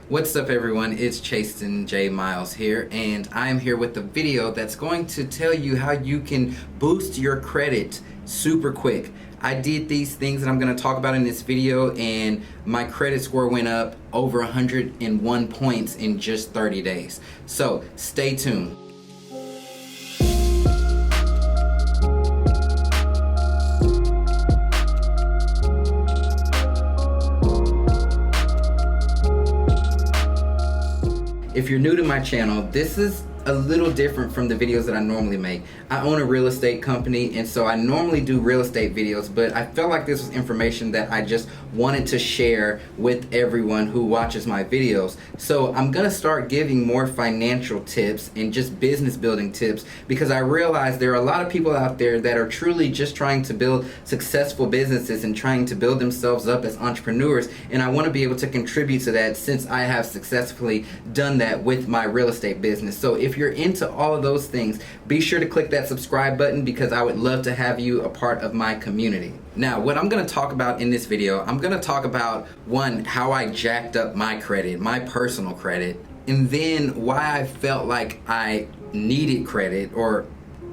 What's up everyone, it's Chastin J. Miles here, and I'm here with a video that's going to tell you how you can boost your credit super quick. I did these things that I'm going to talk about in this video, and my credit score went up over 101 points in just 30 days. So stay tuned. If you're new to my channel, this is a little different from the videos that I normally make. I own a real estate company, and so I normally do real estate videos, but I felt like this was information that I just wanted to share with everyone who watches my videos. So I'm gonna start giving more financial tips and just business building tips, because I realize there are a lot of people out there that are truly just trying to build successful businesses and trying to build themselves up as entrepreneurs, and I want to be able to contribute to that since I have successfully done that with my real estate business. So if you're into all of those things, be sure to click that subscribe button, because I would love to have you a part of my community. Now, what I'm going to talk about in this video, I'm going to talk about, one, how I jacked up my credit, my personal credit, and then why I felt like I needed credit, or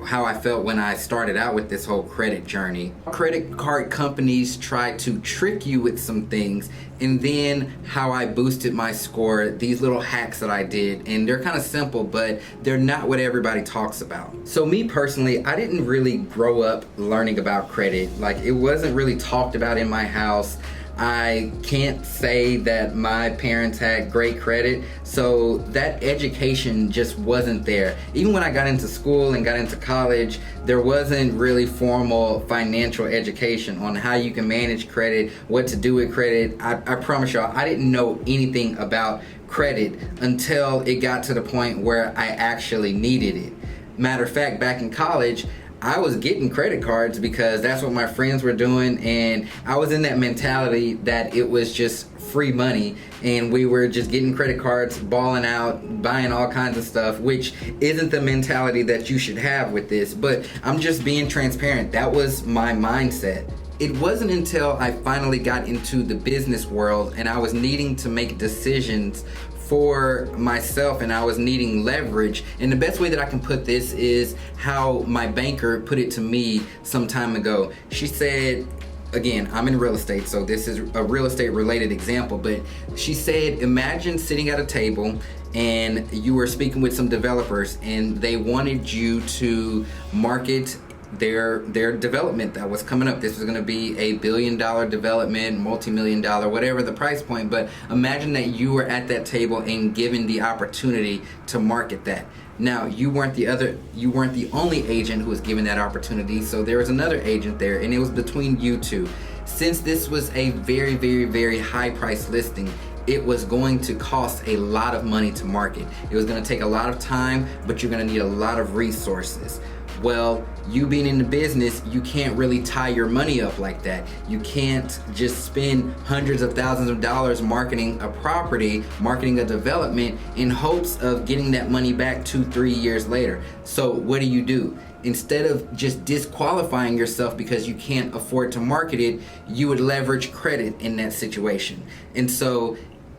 how I felt when I started out with this whole credit journey. Credit card companies try to trick you with some things, and then how I boosted my score, these little hacks that I did, and they're kind of simple, but they're not what everybody talks about. So me personally, I didn't really grow up learning about credit. Like, it wasn't really talked about in my house. I can't say that my parents had great credit, so that education just wasn't there. Even when I got into school and got into college, there wasn't really formal financial education on how you can manage credit, what to do with credit. I promise y'all, I didn't know anything about credit until it got to the point where I actually needed it. Matter of fact, back in college, I was getting credit cards because that's what my friends were doing, and I was in that mentality that it was just free money, and we were just getting credit cards, balling out, buying all kinds of stuff, which isn't the mentality that you should have with this, but I'm just being transparent. That was my mindset. It wasn't until I finally got into the business world and I was needing to make decisions for myself, and I was needing leverage. And the best way that I can put this is how my banker put it to me some time ago. She said, again, I'm in real estate, so this is a real estate related example, but she said, imagine sitting at a table and you were speaking with some developers and they wanted you to market their development that was coming up. This was going to be a $1 billion development, multi-million dollar, whatever the price point, but imagine that you were at that table and given the opportunity to market that. Now, you weren't the only agent who was given that opportunity, so there was another agent there, and it was between you two. Since this was a very, very, very high price listing, it was going to cost a lot of money to market. It was going to take a lot of time, but you're going to need a lot of resources. Well, you being in the business, you can't really tie your money up like that. You can't just spend hundreds of thousands of dollars marketing a property, marketing a development in hopes of getting that money back 2-3 years later. So what do? Instead of just disqualifying yourself because you can't afford to market it, you would leverage credit in that situation. And so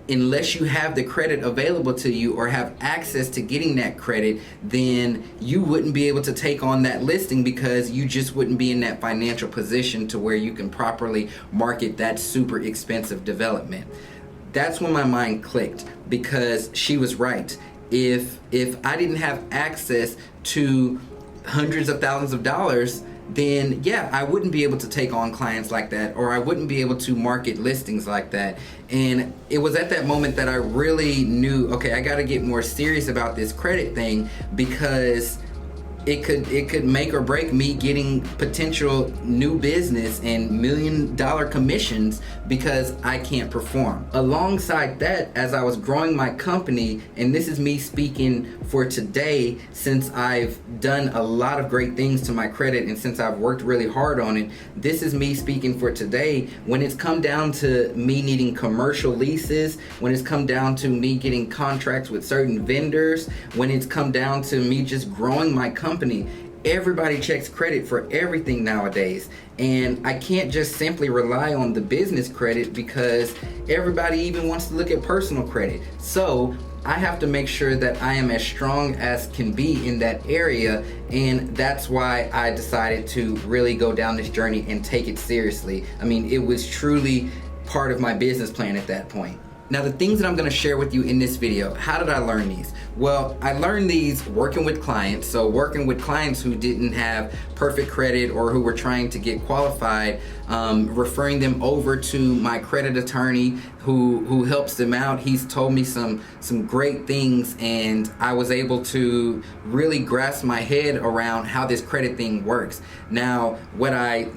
unless you have the credit available to you or have access to getting that credit, then you wouldn't be able to take on that listing, because you just wouldn't be in that financial position to where you can properly market that super expensive development. That's when my mind clicked, because she was right. If I didn't have access to hundreds of thousands of dollars, then yeah, I wouldn't be able to take on clients like that, or I wouldn't be able to market listings like that. And it was at that moment that I really knew, okay, I got to get more serious about this credit thing, because it could make or break me getting potential new business and $1 million commissions because I can't perform. Alongside that, as I was growing my company, and this is me speaking for today, since I've done a lot of great things to my credit and since I've worked really hard on it, this is me speaking for today. When it's come down to me needing commercial leases, when it's come down to me getting contracts with certain vendors, when it's come down to me just growing my company, everybody checks credit for everything nowadays, and I can't just simply rely on the business credit because everybody even wants to look at personal credit. So I have to make sure that I am as strong as can be in that area, and that's why I decided to really go down this journey and take it seriously. I mean, it was truly part of my business plan at that point. Now, the things that I'm going to share with you in this video, how did I learn these? Well, I learned these working with clients. So working with clients who didn't have perfect credit or who were trying to get qualified, referring them over to my credit attorney who helps them out. He's told me some great things, and I was able to really grasp my head around how this credit thing works. Now, what I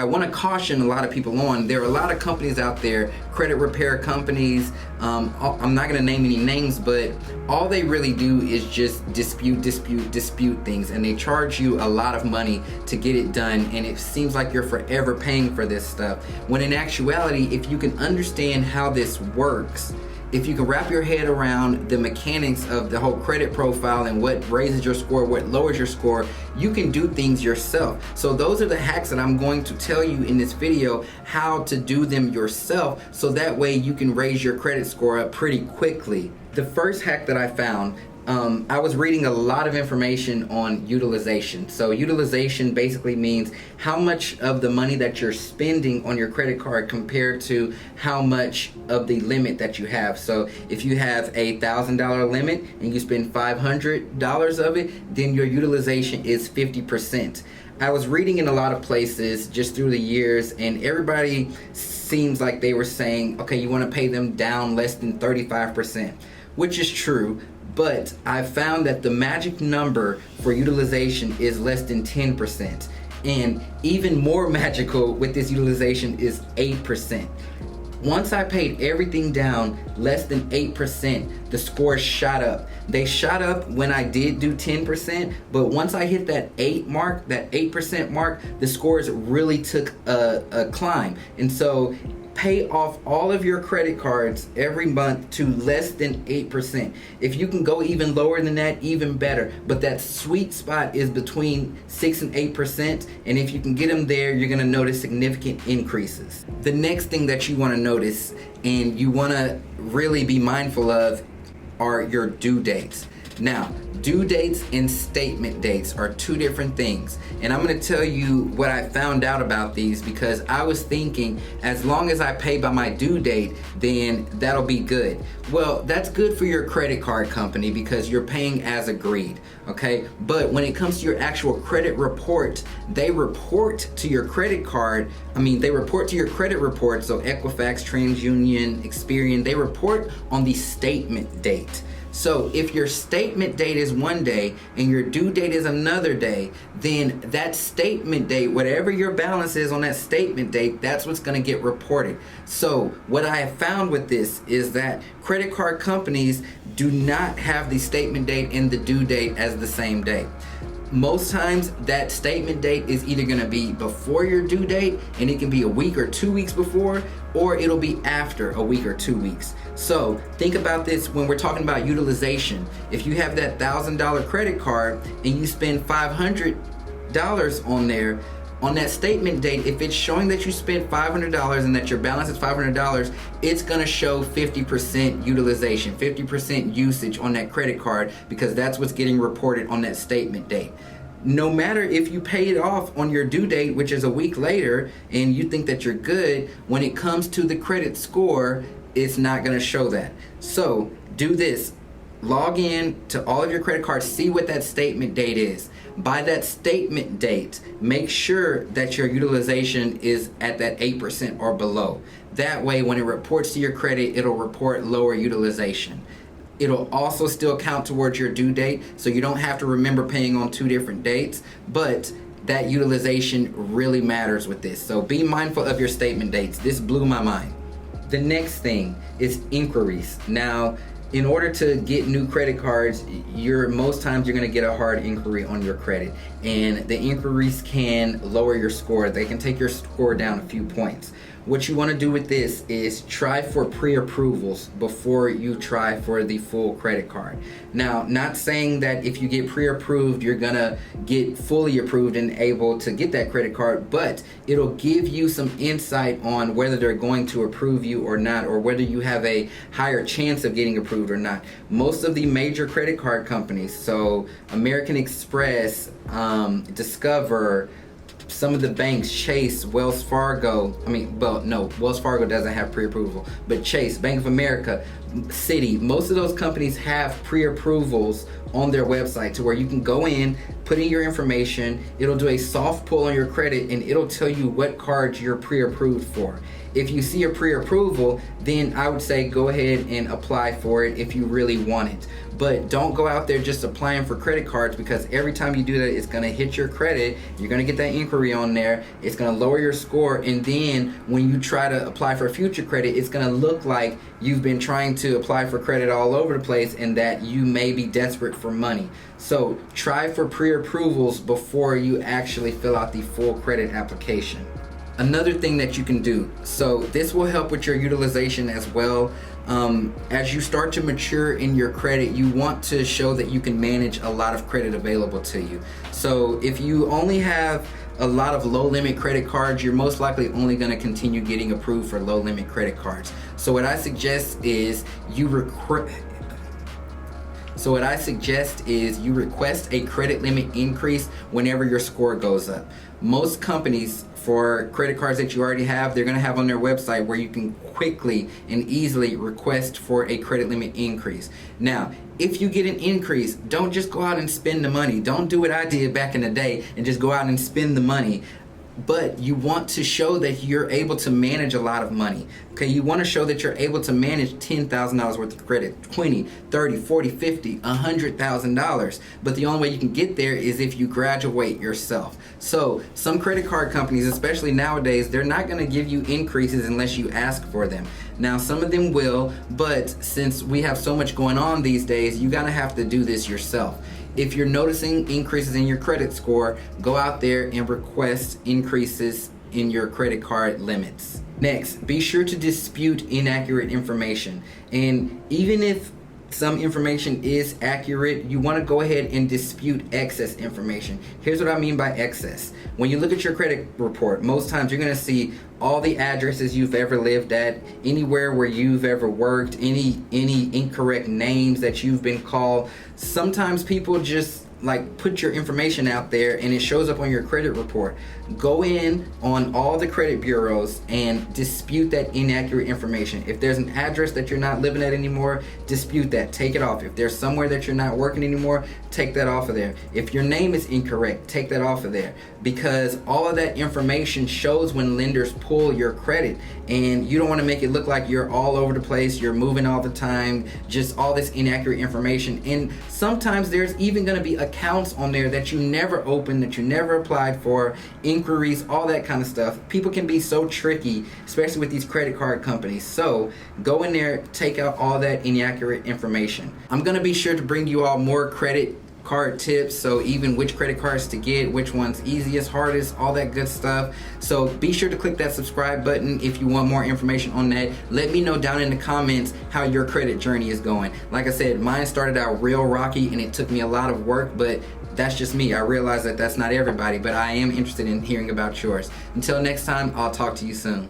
want to caution a lot of people on, there are a lot of companies out there, credit repair companies, I'm not going to name any names, but all they really do is just dispute things, and they charge you a lot of money to get it done, and it seems like you're forever paying for this stuff. When in actuality, if you can understand how this works, if you can wrap your head around the mechanics of the whole credit profile and what raises your score, what lowers your score, you can do things yourself. So those are the hacks that I'm going to tell you in this video, how to do them yourself, so that way you can raise your credit score up pretty quickly. The first hack that I found, I was reading a lot of information on utilization. So utilization basically means how much of the money that you're spending on your credit card compared to how much of the limit that you have. So if you have a $1,000 limit and you spend $500 of it, then your utilization is 50%. I was reading in a lot of places just through the years, and everybody seems like they were saying, okay, you want to pay them down less than 35%, which is true. But I found that the magic number for utilization is less than 10%. And even more magical with this utilization is 8%. Once I paid everything down less than 8%, the scores shot up. They shot up when I did do 10%, but once I hit that 8% mark, the scores really took a climb. And so pay off all of your credit cards every month to less than 8%. If you can go even lower than that, even better. But that sweet spot is between 6 and 8%. And if you can get them there, you're gonna notice significant increases. The next thing that you wanna notice and you wanna really be mindful of are your due dates. Now, due dates and statement dates are two different things. And I'm going to tell you what I found out about these, because I was thinking as long as I pay by my due date, then that'll be good. Well, that's good for your credit card company because you're paying as agreed, okay? But when it comes to your actual credit report, they report to your credit card. They report to your credit report. So Equifax, TransUnion, Experian, they report on the statement date. So if your statement date is one day and your due date is another day, then that statement date, whatever your balance is on that statement date, that's what's going to get reported. So what I have found with this is that credit card companies do not have the statement date and the due date as the same day. Most times that statement date is either going to be before your due date, and it can be a week or 2 weeks before, or it'll be after a week or 2 weeks. So think about this when we're talking about utilization. If you have that $1,000 credit card and you spend $500 on there, on that statement date, if it's showing that you spent $500 and that your balance is $500, it's gonna show 50% utilization, 50% usage on that credit card, because that's what's getting reported on that statement date. No matter if you pay it off on your due date, which is a week later, and you think that you're good, when it comes to the credit score, it's not gonna show that. So do this. Log in to all of your credit cards, see what that statement date is. By that statement date, make sure that your utilization is at that 8% or below. That way, when it reports to your credit, it'll report lower utilization. It'll also still count towards your due date, so you don't have to remember paying on two different dates, but that utilization really matters with this. So be mindful of your statement dates. This blew my mind. The next thing is inquiries. Now, in order to get new credit cards, most times you're going to get a hard inquiry on your credit, and the inquiries can lower your score. They can take your score down a few points. what you want to do with this is try for pre-approvals before you try for the full credit card. Now, not saying that if you get pre-approved, you're gonna get fully approved and able to get that credit card, but it'll give you some insight on whether they're going to approve you or not, or whether you have a higher chance of getting approved or not. Most of the major credit card companies, so American Express, Discover, some of the banks, Chase, Wells Fargo, Wells Fargo doesn't have pre-approval, but Chase, Bank of America, Citi, most of those companies have pre-approvals on their website to where you can go in, put in your information, it'll do a soft pull on your credit, and it'll tell you what cards you're pre-approved for. If you see a pre-approval, then I would say go ahead and apply for it if you really want it. But don't go out there just applying for credit cards, because every time you do that, it's gonna hit your credit, you're gonna get that inquiry on there, it's gonna lower your score, and then when you try to apply for future credit, it's gonna look like you've been trying to apply for credit all over the place and that you may be desperate for money. So try for pre-approvals before you actually fill out the full credit application. Another thing that you can do, so this will help with your utilization as well. As you start to mature in your credit, you want to show that you can manage a lot of credit available to you. So if you only have a lot of low limit credit cards, you're most likely only going to continue getting approved for low limit credit cards. So what I suggest is you request a credit limit increase whenever your score goes up. Most companies, for credit cards that you already have, they're going to have on their website where you can quickly and easily request for a credit limit increase. Now, if you get an increase, don't just go out and spend the money. Don't do what I did back in the day and just go out and spend the money. But you want to show that you're able to manage a lot of money. Okay, you want to show that you're able to manage $10,000 worth of credit, 20, 30, 40, 50, $100,000. But the only way you can get there is if you graduate yourself. So some credit card companies, especially nowadays, they're not going to give you increases unless you ask for them. Now, some of them will, but since we have so much going on these days, you're going to have to do this yourself. If you're noticing increases in your credit score, go out there and request increases in your credit card limits. Next, be sure to dispute inaccurate information. And even if some information is accurate, you want to go ahead and dispute excess information. Here's what I mean by excess. When you look at your credit report, most times you're going to see all the addresses you've ever lived at, anywhere where you've ever worked, any incorrect names that you've been called. Sometimes people just put your information out there and it shows up on your credit report. Go in on all the credit bureaus and dispute that inaccurate information. If there's an address that you're not living at anymore, dispute that, take it off. If there's somewhere that you're not working anymore, take that off of there. If your name is incorrect, take that off of there, because all of that information shows when lenders pull your credit, and you don't want to make it look like you're all over the place, you're moving all the time, just all this inaccurate information. And sometimes there's even going to be accounts on there that you never opened, that you never applied for, inquiries, all that kind of stuff. People can be so tricky, especially with these credit card companies. So go in there, take out all that inaccurate information. I'm going to be sure to bring you all more credit card tips, so even which credit cards to get, which one's easiest, hardest, all that good stuff. So be sure to click that subscribe button if you want more information on that. Let me know down in the comments how your credit journey is going. Like I said, mine started out real rocky and it took me a lot of work, but that's just me. I realize that that's not everybody, but I am interested in hearing about yours. Until next time, I'll talk to you soon.